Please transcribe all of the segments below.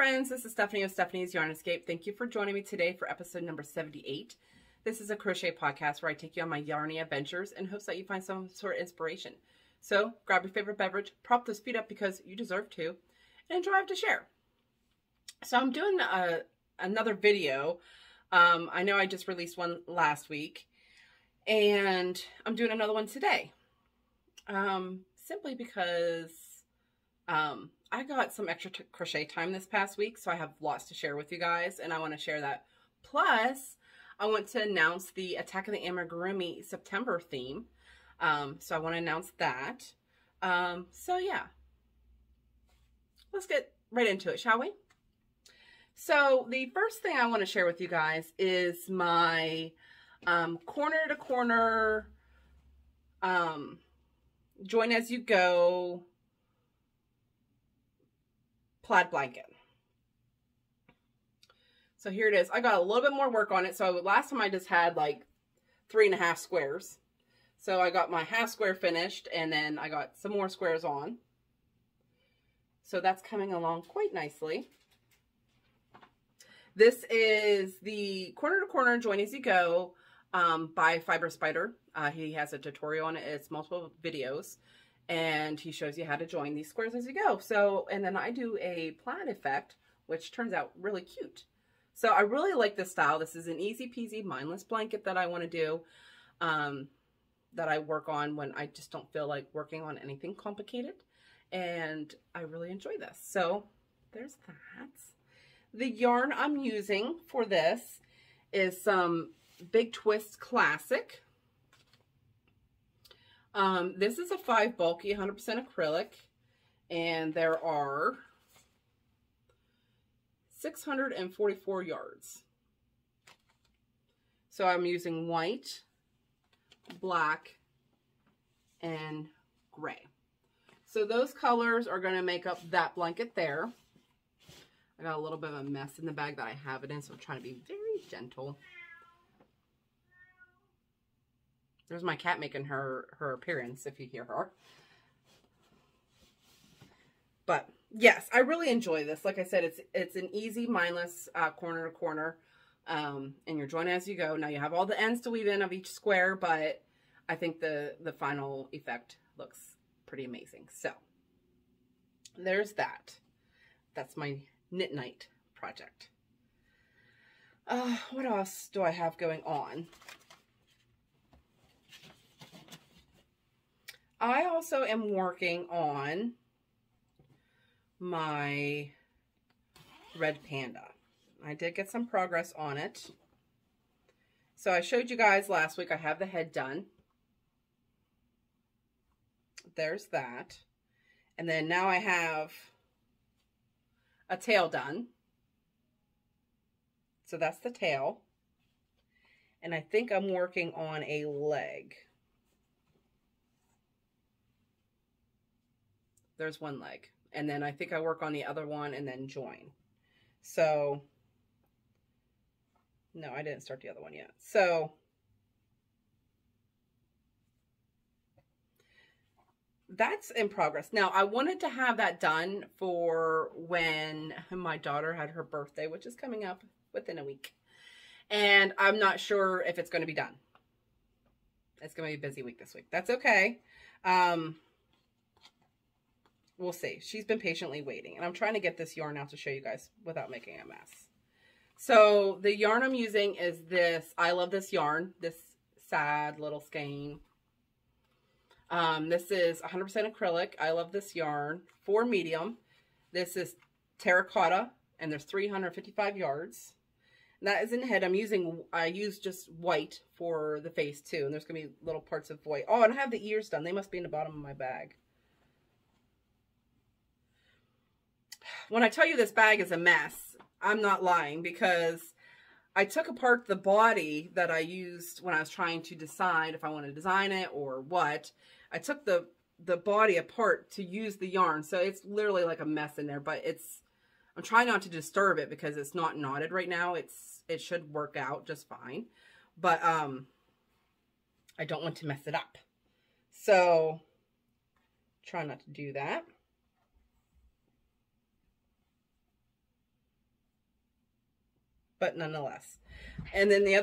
friends, this is Stephanie of Stephanie's Yarn Escape. Thank you for joining me today for episode number 78. This is a crochet podcast where I take you on my yarny adventures in hopes that you find some sort of inspiration. So grab your favorite beverage, prop those feet up because you deserve to, and drive to share. So I'm doing another video. I know I just released one last week, and I'm doing another one today. Simply because I got some extra crochet time this past week, so I have lots to share with you guys, and I want to share that. Plus, I want to announce the Attack of the Amigurumi September theme. So I want to announce that. So yeah, let's get right into it, shall we? So the first thing I want to share with you guys is my corner to corner join as you go plaid blanket. So here it is. I got a little bit more work on it. So last time I just had like 3.5 squares. So I got my half square finished, and then I got some more squares on. So that's coming along quite nicely. This is the corner to corner join as you go by Fiber Spider. He has a tutorial on it. It's multiple videos, and he shows you how to join these squares as you go. So, and then I do a plaid effect, which turns out really cute. So I really like this style. This is an easy peasy mindless blanket that I want to do, that I work on when I just don't feel like working on anything complicated. And I really enjoy this. So there's that. The yarn I'm using for this is some Big Twist Classic. This is a 5 bulky, 100% acrylic, and there are 644 yards. So I'm using white, black, and gray. So those colors are going to make up that blanket there. I got a little bit of a mess in the bag that I have it in, so I'm trying to be very gentle. There's my cat making her appearance, if you hear her. But yes, I really enjoy this. Like I said, it's an easy, mindless corner to corner, and you're joining as you go. Now you have all the ends to weave in of each square, but I think the final effect looks pretty amazing. So there's that. That's my knit night project. What else do I have going on? I also am working on my red panda. I did get some progress on it. So I showed you guys last week I have the head done. There's that. And then now I have a tail done. So that's the tail. And I think I'm working on a leg. There's one leg. And then I think I work on the other one and then join. So, no, I didn't start the other one yet. So, that's in progress. Now, I wanted to have that done for when my daughter had her birthday, which is coming up within a week. And I'm not sure if it's going to be done. It's going to be a busy week this week. That's okay. We'll see. She's been patiently waiting, and I'm trying to get this yarn out to show you guys without making a mess. So the yarn I'm using is this. I love this yarn, this sad little skein. This is 100% acrylic. I love this yarn for medium. This is terracotta, and there's 355 yards. And that is in the head. I use just white for the face too, and there's gonna be little parts of white. Oh, and I have the ears done. They must be in the bottom of my bag. When I tell you this bag is a mess, I'm not lying, because I took apart the body that I used when I was trying to decide if I want to design it or what. I took the body apart to use the yarn, so it's literally like a mess in there, but I'm trying not to disturb it because it's not knotted right now. It should work out just fine, but I don't want to mess it up. So try not to do that. but nonetheless. And then the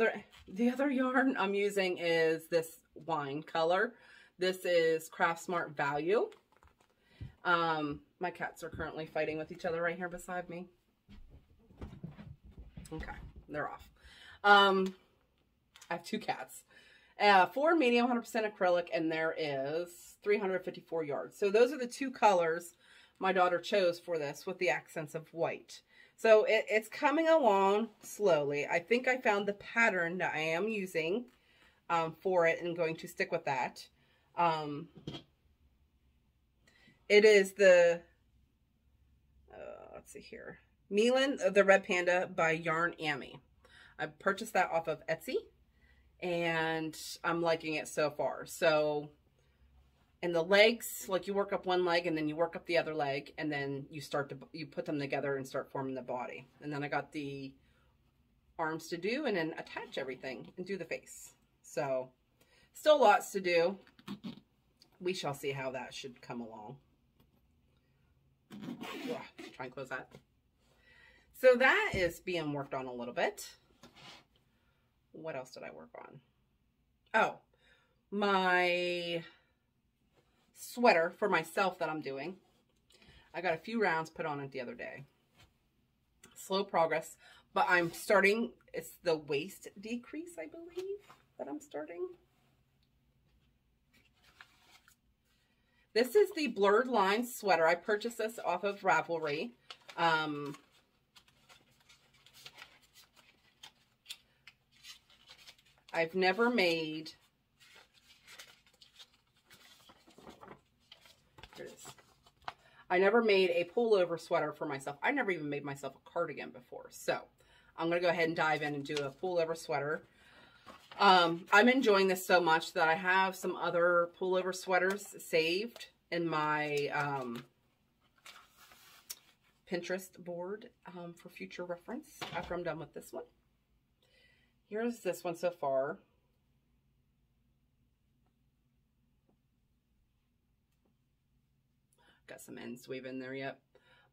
other yarn I'm using is this wine color. This is Craft Smart Value. My cats are currently fighting with each other right here beside me. Okay, they're off. I have 2 cats. 4 medium, 100% acrylic, and there is 354 yards. So those are the 2 colors my daughter chose for this with the accents of white. So it's coming along slowly. I think I found the pattern that I am using for it and going to stick with that. It is the, let's see here, Milan, the Red Panda by Yarn Amy. I purchased that off of Etsy, and I'm liking it so far. So, and the legs, like you work up one leg and then you work up the other leg, and then you put them together and start forming the body. And then I got the arms to do, and then attach everything and do the face. So still lots to do. We shall see how that should come along. Try and close that. So that is being worked on a little bit. What else did I work on? Oh, my sweater for myself that I'm doing. I got a few rounds put on it the other day. Slow progress, but I'm starting. It's the waist decrease, I believe, that I'm starting. This is the Blurred Line sweater. I purchased this off of Ravelry. I've never made, here it is. I never made a pullover sweater for myself. I never even made myself a cardigan before. So I'm going to go ahead and dive in and do a pullover sweater. I'm enjoying this so much that I have some other pullover sweaters saved in my Pinterest board for future reference after I'm done with this one. Here's this one so far. Got some ends to weave in there yet.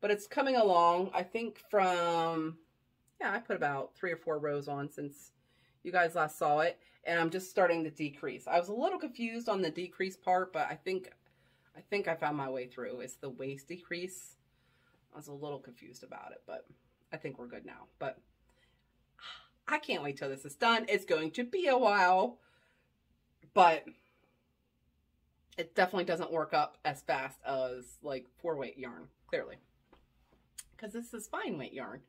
But it's coming along, I think from, yeah, I put about 3 or 4 rows on since you guys last saw it. And I'm just starting to decrease. I was a little confused on the decrease part, but I think I found my way through. It's the waist decrease. I was a little confused about it, but I think we're good now. But I can't wait till this is done. It's going to be a while, but it definitely doesn't work up as fast as like 4-weight yarn, clearly, because this is fine weight yarn.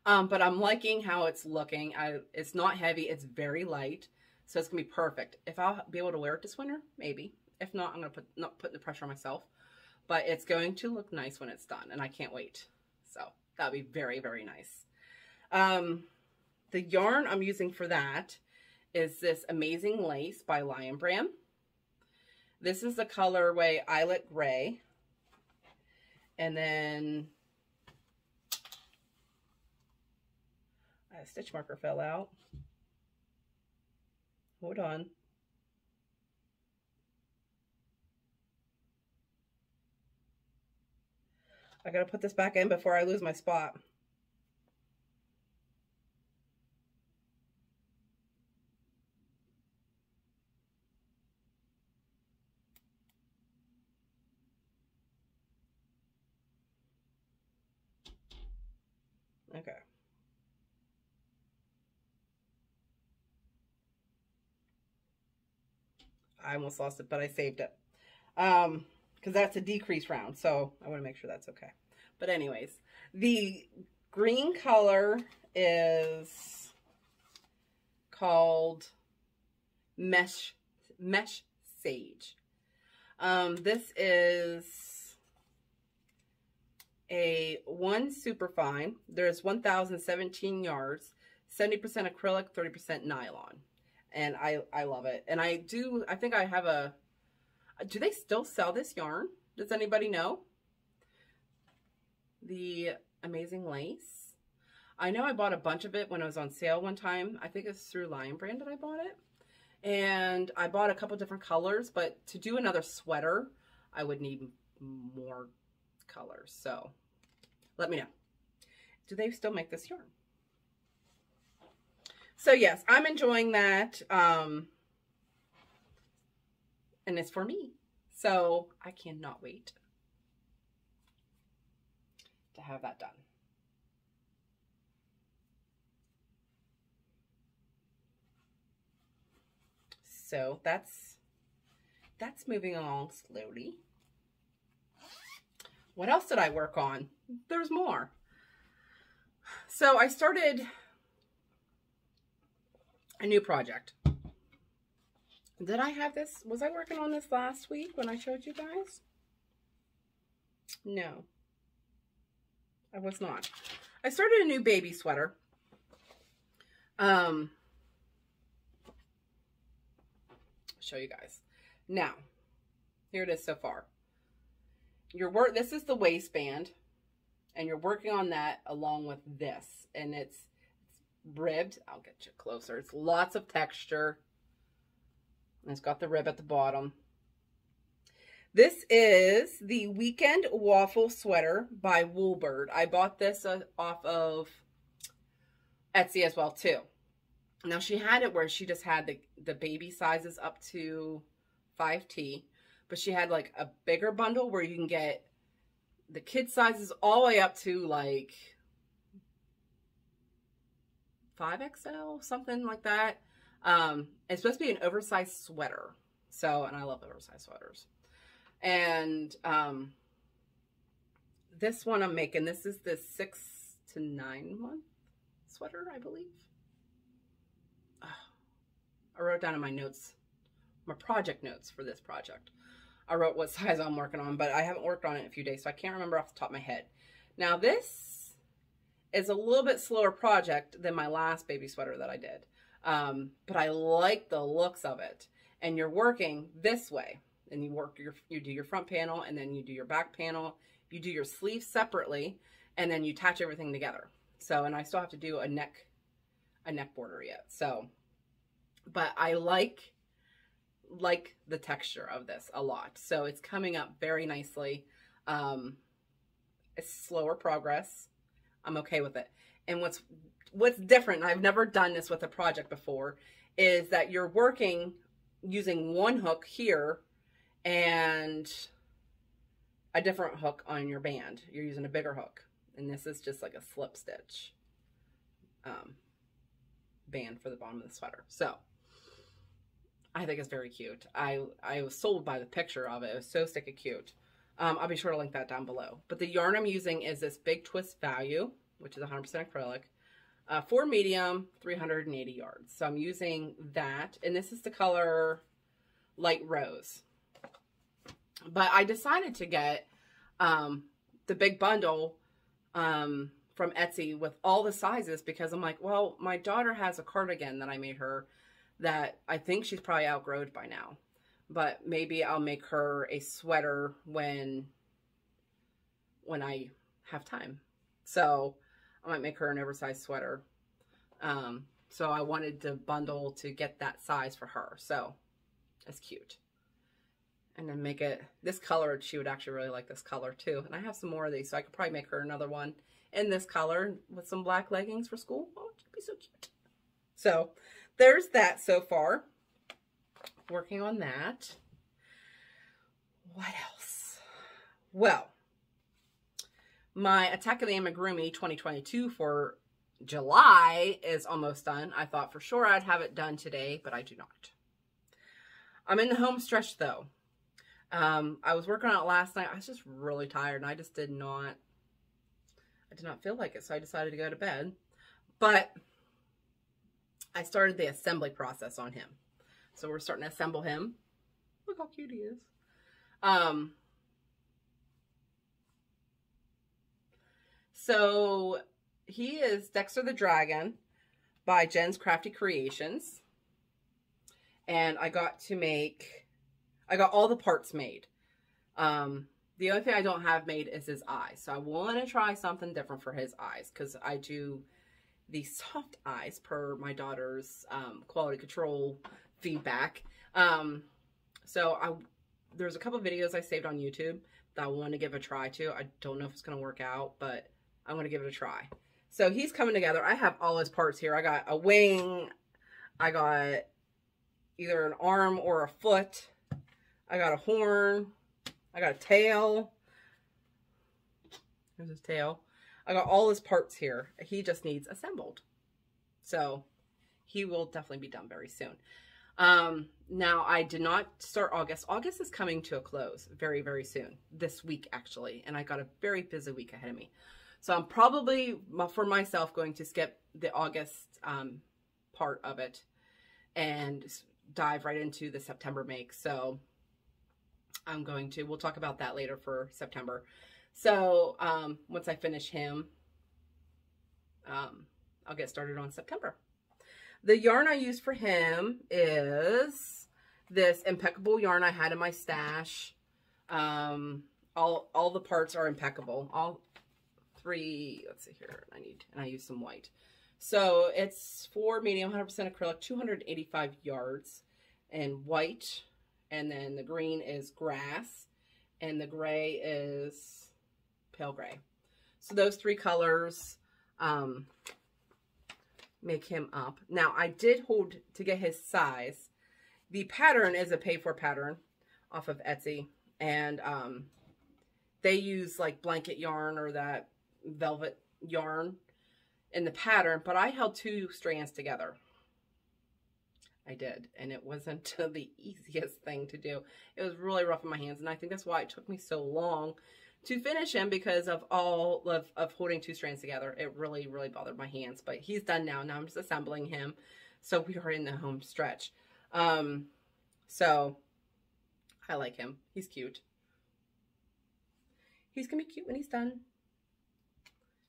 But I'm liking how it's looking. It's not heavy. It's very light. So it's going to be perfect. If I'll be able to wear it this winter, maybe. If not, I'm going to not put the pressure on myself. But it's going to look nice when it's done, and I can't wait. So that'll be very, very nice. The yarn I'm using for that is this Amazing Lace by Lion Brand. This is the colorway Eyelet Gray. And then a stitch marker fell out. Hold on. I gotta put this back in before I lose my spot. Okay. I almost lost it, but I saved it. Because that's a decrease round, so I want to make sure that's okay. But anyways, the green color is called Mesh Sage. This is a 1 superfine. There's 1,017 yards, 70% acrylic, 30% nylon. And I love it. And I think I have a, do they still sell this yarn? Does anybody know? The Amazing Lace. I know I bought a bunch of it when it was on sale one time. I think it's through Lion Brand that I bought it. And I bought a couple different colors, but to do another sweater, I would need more colors. So let me know. Do they still make this yarn? So yes, I'm enjoying that. And it's for me. So I cannot wait to have that done. So that's moving along slowly. What else did I work on? There's more. So I started a new project. Did I have this? Was I working on this last week when I showed you guys? No, I was not. I started a new baby sweater. Show you guys. Now, here it is so far. This is the waistband, and you're working on that along with this, and it's ribbed. I'll get you closer. It's lots of texture. And it's got the rib at the bottom. This is the Weekend Waffle Sweater by Woolbird. I bought this off of Etsy as well too. Now she had it where she just had the baby sizes up to 5T, but she had like a bigger bundle where you can get the kid sizes all the way up to like 5XL, something like that. It's supposed to be an oversized sweater. So, and I love oversized sweaters. And this one I'm making, this is the 6 to 9 month sweater, I believe. I wrote down in my notes, my project notes for this project. I wrote what size I'm working on, but I haven't worked on it in a few days, so I can't remember off the top of my head. Now this is a little bit slower project than my last baby sweater that I did. But I like the looks of it. And you're working this way, and you do your front panel, and then you do your back panel. You do your sleeves separately, and then you attach everything together. So, and I still have to do a neck border yet. So, but I like the texture of this a lot. So it's coming up very nicely. It's slower progress. I'm okay with it. And what's different, and I've never done this with a project before, is that you're working using one hook here and a different hook on your band. You're using a bigger hook. And this is just like a slip stitch band for the bottom of the sweater. So I think it's very cute. I was sold by the picture of it. It was so sticky cute. I'll be sure to link that down below. But the yarn I'm using is this Big Twist Value, which is 100% acrylic. 4 medium, 380 yards. So I'm using that. And this is the color Light Rose. But I decided to get the big bundle from Etsy with all the sizes because I'm like, well, my daughter has a cardigan that I made her that I think she's probably outgrown by now. But maybe I'll make her a sweater when I have time. So I might make her an oversized sweater. So I wanted to bundle to get that size for her. So it's cute. And then make it this color. She would actually really like this color too. And I have some more of these, so I could probably make her another one in this color with some black leggings for school. Oh, it'd be so cute. So there's that so far. Working on that. What else? Well, my Attack of the Amigurumi 2022 for July is almost done. I thought for sure I'd have it done today, but I do not. I'm in the home stretch though. I was working on it last night. I was just really tired and I did not feel like it. So I decided to go to bed, but I started the assembly process on him. So we're starting to assemble him. Look how cute he is. So he is Dexter the Dragon by Jen's Crafty Creations. And I got all the parts made. The only thing I don't have made is his eyes. So I want to try something different for his eyes because I do the soft eyes per my daughter's quality control feedback. There's a couple videos I saved on YouTube that I want to give a try to. I don't know if it's going to work out, but I'm going to give it a try. So he's coming together. I have all his parts here. I got a wing. I got either an arm or a foot. I got a horn. I got a tail. There's his tail. I got all his parts here. He just needs assembled. So he will definitely be done very soon. Now I did not start August. August is coming to a close very, very soon. This week, actually. And I got a very busy week ahead of me. So I'm probably, for myself, going to skip the August part of it and dive right into the September make. So we'll talk about that later for September. So once I finish him, I'll get started on September. The yarn I use for him is this impeccable yarn I had in my stash. All the parts are impeccable. All three, let's see here, I use some white. So it's for medium 100% acrylic, 285 yards and white. And then the green is grass and the gray is pale gray. So those three colors make him up. Now I did hold to get his size. The pattern is a pay-for pattern off of Etsy, and they use like blanket yarn or that velvet yarn in the pattern, but I held 2 strands together. I did, and it wasn't the easiest thing to do. It was really rough in my hands, and I think that's why it took me so long to finish him, because of all of holding 2 strands together. It really, really bothered my hands, but he's done now. Now I'm just assembling him. So we are in the home stretch. So I like him. He's cute. He's gonna be cute when he's done.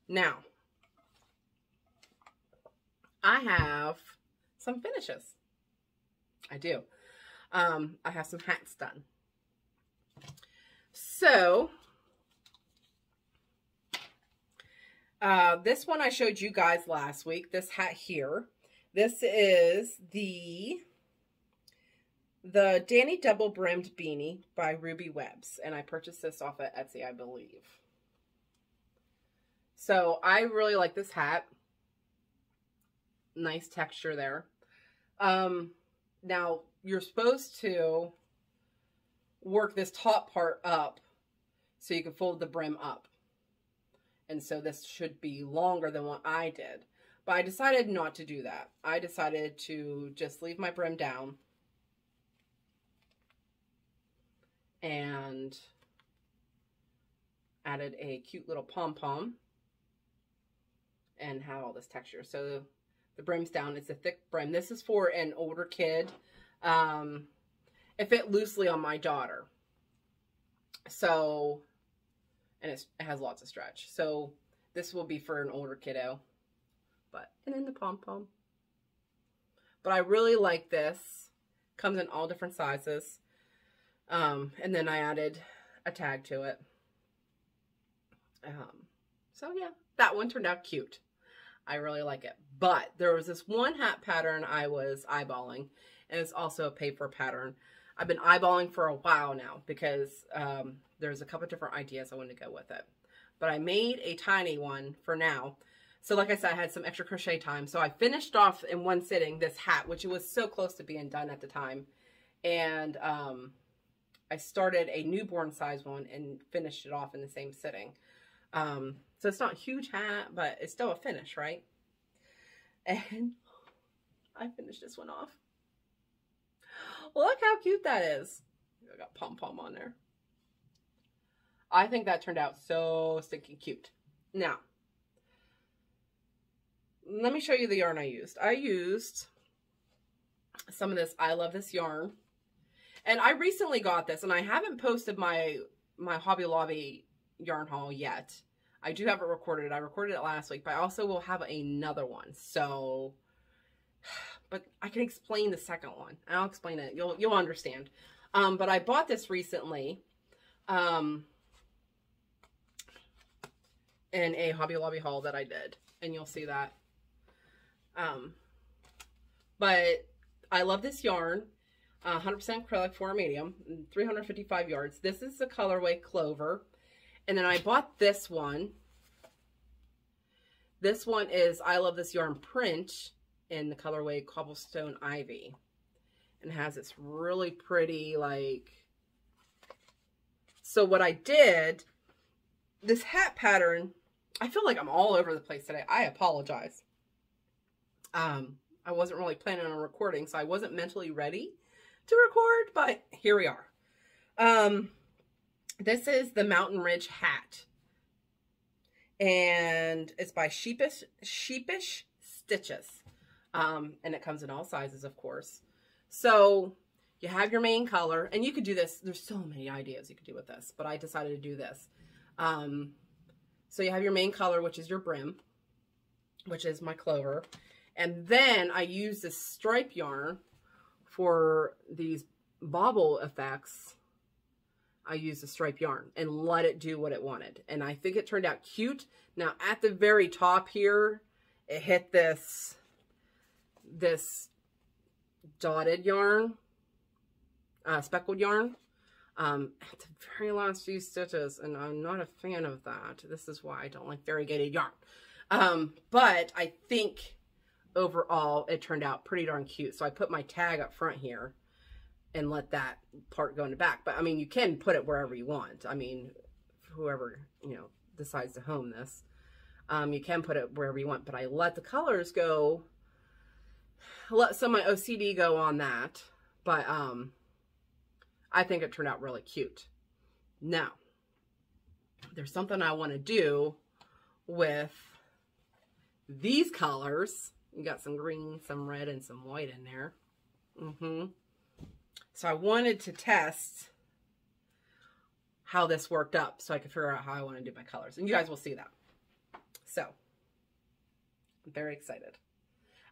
Now, I have some finishes. I do. I have some hats done. So, this one I showed you guys last week, this hat here. This is the Danny Double Brimmed Beanie by Ruby Webbs. And I purchased this off of Etsy, I believe. So I really like this hat. Nice texture there. Now you're supposed to work this top part up so you can fold the brim up. And so this should be longer than what I did. But I decided not to do that. I decided to just leave my brim down and added a cute little pom-pom and have all this texture. So the brim's down. It's a thick brim. This is for an older kid. It fit loosely on my daughter. So, and it has lots of stretch. So this will be for an older kiddo. And then the pom-pom. But I really like this. Comes in all different sizes. And then I added a tag to it. So yeah, that one turned out cute. I really like it. But there was this one hat pattern I was eyeballing. And it's also a paper pattern. I've been eyeballing for a while now because there's a couple different ideas I wanted to go with it. But I made a tiny one for now. So like I said, I had some extra crochet time. So I finished off in one sitting this hat, which it was so close to being done at the time. And I started a newborn size one and finished it off in the same sitting. So it's not a huge hat, but it's still a finish, right? And I finished this one off. Look how cute that is. I got pom-pom on there. I think that turned out so stinking cute. Now, let me show you the yarn I used. I used some of this I Love This yarn. And I recently got this, and I haven't posted my Hobby Lobby yarn haul yet. I do have it recorded. I recorded it last week, but I also will have another one. So, but I can explain the second one. And I'll explain it. You'll understand. But I bought this recently in a Hobby Lobby haul that I did. And you'll see that. But I love this yarn. 100% acrylic for a medium, 355 yards. This is the colorway Clover. And then I bought this one. This one is I Love This Yarn print in the colorway Cobblestone Ivy. And has this really pretty, like... So what I did, this hat pattern, I feel like I'm all over the place today. I apologize. I wasn't really planning on recording, so I wasn't mentally ready to record, but here we are. This is the Mountain Ridge hat. And it's by Sheepish Stitches. And it comes in all sizes, of course. So you have your main color, and you could do this. There's so many ideas you could do with this, but I decided to do this. So you have your main color, which is your brim, which is my clover. And then I use this stripe yarn for these bobble effects. I used the stripe yarn and let it do what it wanted. And I think it turned out cute. Now at the very top here, it hit this dotted yarn, speckled yarn, at the very last few stitches. And I'm not a fan of that. This is why I don't like variegated yarn. But I think overall it turned out pretty darn cute. So I put my tag up front here and let that part go in the back. But I mean, you can put it wherever you want. I mean, whoever, you know, decides to home this, you can put it wherever you want. But I let the colors go, let some of my OCD go on that. But I think it turned out really cute. Now, there's something I want to do with these colors. You got some green, some red, and some white in there. So I wanted to test how this worked up so I could figure out how I want to do my colors. And you guys will see that. So, I'm very excited.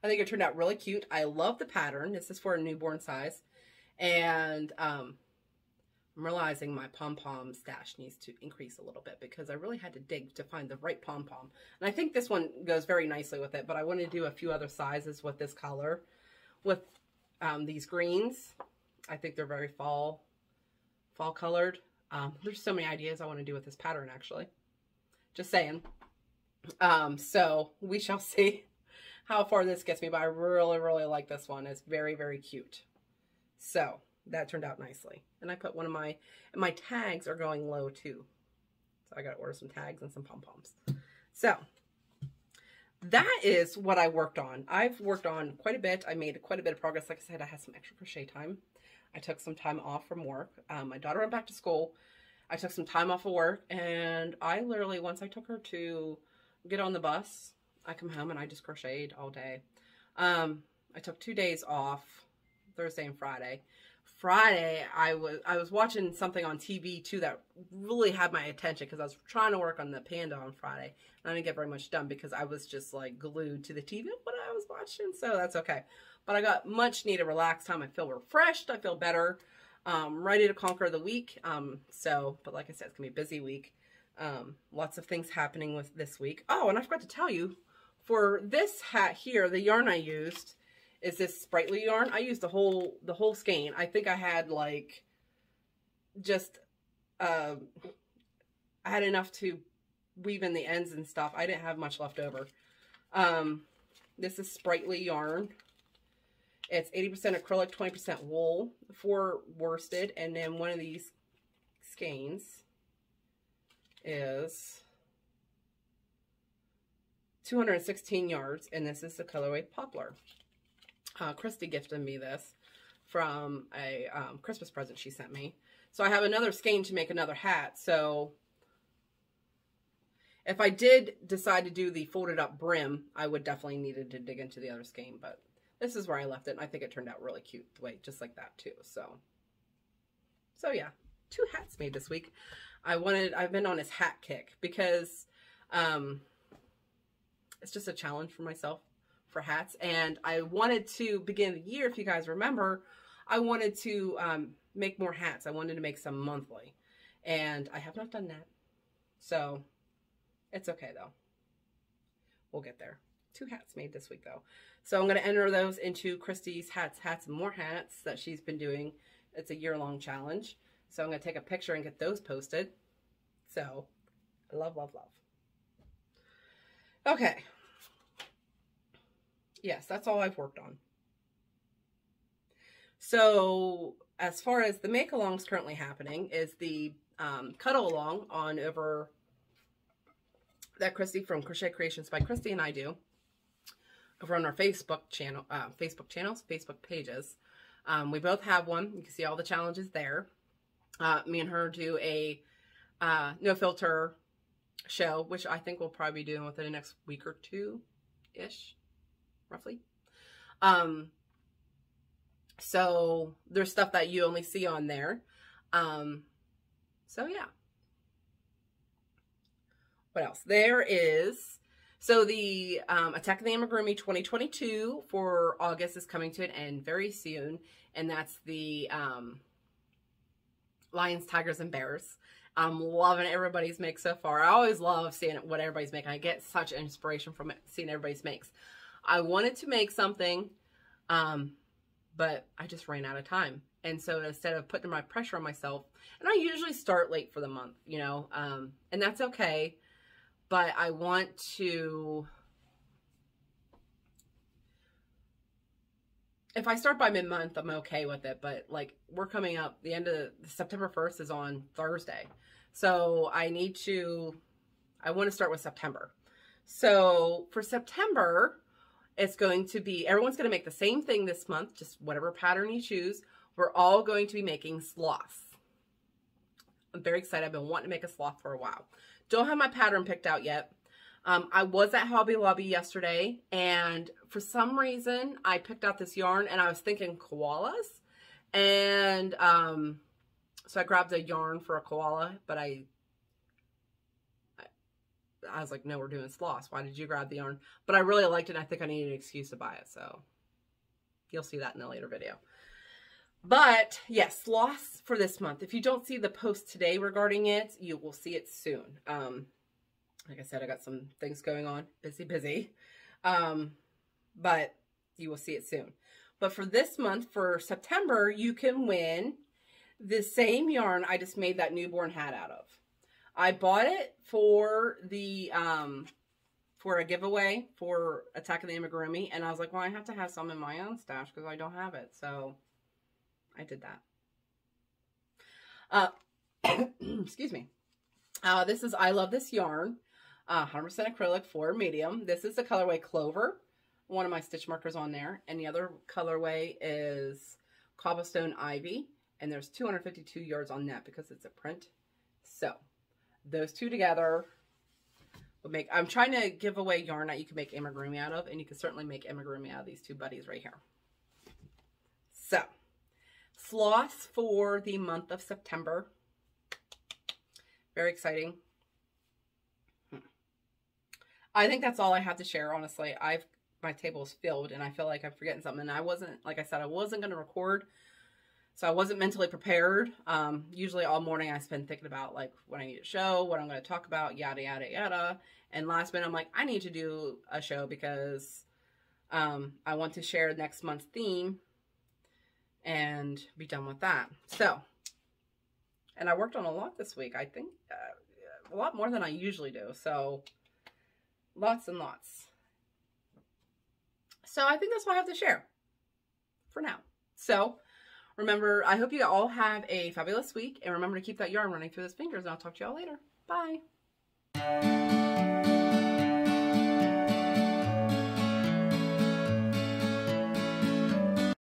I think it turned out really cute. I love the pattern. This is for a newborn size. And I'm realizing my pom-pom stash needs to increase a little bit because I really had to dig to find the right pom-pom. And I think this one goes very nicely with it, but I want to do a few other sizes with this color. With these greens, I think they're very fall colored. There's so many ideas I want to do with this pattern, actually. Just saying. So we shall see how far this gets me, but I really, really like this one. It's very, very cute. So that turned out nicely. And I put one of my tags are going low too. So I got to order some tags and some pom-poms. So that is what I worked on. I've worked on quite a bit. I made quite a bit of progress. Like I said, I had some extra crochet time. I took some time off from work. My daughter went back to school. I took some time off of work, and I literally, once I took her to get on the bus, I come home and I just crocheted all day. I took 2 days off, Thursday and Friday. Friday, I was watching something on TV too that really had my attention because I was trying to work on the panda on Friday. And I didn't get very much done because I was just like glued to the TV when I was watching. So that's okay. But I got much needed relaxed time. I feel refreshed. I feel better. Ready to conquer the week. But like I said, it's going to be a busy week. Lots of things happening with this week. Oh, and I forgot to tell you, for this hat here, the yarn I used is this Sprightly yarn. I used the whole skein. I think I had like just I had enough to weave in the ends and stuff. I didn't have much left over. This is Sprightly yarn. It's 80% acrylic, 20% wool, 4 worsted, and then one of these skeins is 216 yards, and this is the colorway Poplar. Christy gifted me this from a Christmas present she sent me. So I have another skein to make another hat. So if I did decide to do the folded up brim, I would definitely needed to dig into the other skein, but this is where I left it, and I think it turned out really cute the way, just like that too. So yeah, 2 hats made this week. I've been on this hat kick because it's just a challenge for myself for hats, and I wanted to begin the year, if you guys remember, I wanted to make more hats. I wanted to make some monthly, and I have not done that. So it's okay though. We'll get there. 2 hats made this week though. So I'm going to enter those into Christy's hats, and more hats that she's been doing. It's a year-long challenge. So I'm going to take a picture and get those posted. So love, love, love. Okay. yes, that's all I've worked on. So as far as the make-alongs currently happening is the cuddle-along on over that Christy from Crochet Creations by Christy and I do over on our Facebook Facebook pages. We both have one. You can see all the challenges there. Me and her do a no filter show, which I think we'll probably be doing within the next week or two-ish, roughly. So there's stuff that you only see on there. So yeah. What else? There is, so the Attack of the Amigurumi 2022 for August is coming to an end very soon. And that's the Lions, Tigers, and Bears. I'm loving everybody's makes so far. I always love seeing what everybody's making. I get such inspiration from seeing everybody's makes. I wanted to make something, but I just ran out of time. And so instead of putting my pressure on myself, and I usually start late for the month, you know, and that's okay. But I want to, if I start by mid-month, I'm okay with it. But like we're coming up, the end of September 1st is on Thursday. So I want to start with September. So for September, it's going to be, everyone's going to make the same thing this month, just whatever pattern you choose. We're all going to be making sloths. I'm very excited. I've been wanting to make a sloth for a while. Don't have my pattern picked out yet. I was at Hobby Lobby yesterday, and for some reason, I picked out this yarn, and I was thinking koalas. And so I grabbed a yarn for a koala, but I was like, no, we're doing sloths. Why did you grab the yarn? But I really liked it, and I think I needed an excuse to buy it, so you'll see that in a later video. But yes, sloths for this month. If you don't see the post today regarding it, you will see it soon. Like I said, I got some things going on, busy. But you will see it soon. But for this month, for September, you can win the same yarn I just made that newborn hat out of. I bought it for the for a giveaway for Attack of the Amigurumi, and I was like, well, I have to have some in my own stash because I don't have it. So I did that. Excuse me. This is I Love This Yarn. 100% acrylic for medium. This is the colorway Clover. One of my stitch markers on there. And the other colorway is Cobblestone Ivy. And there's 252 yards on that because it's a print. So those two together will make, I'm trying to give away yarn that you can make amigurumi out of. And you can certainly make amigurumi out of these two buddies right here. So sloths for the month of September. Very exciting. I think that's all I have to share, honestly. My table is filled, and I feel like I'm forgetting something. And I wasn't, like I said, I wasn't going to record, so I wasn't mentally prepared. Usually all morning I spend thinking about, like, what I need to show, what I'm going to talk about, yada, yada, yada. And last minute, I'm like, I need to do a show because I want to share next month's theme and be done with that. So, and I worked on a lot this week. I think a lot more than I usually do. So lots and lots. So I think that's what I have to share for now. So remember, I hope you all have a fabulous week. And remember to keep that yarn running through those fingers. And I'll talk to you all later. Bye.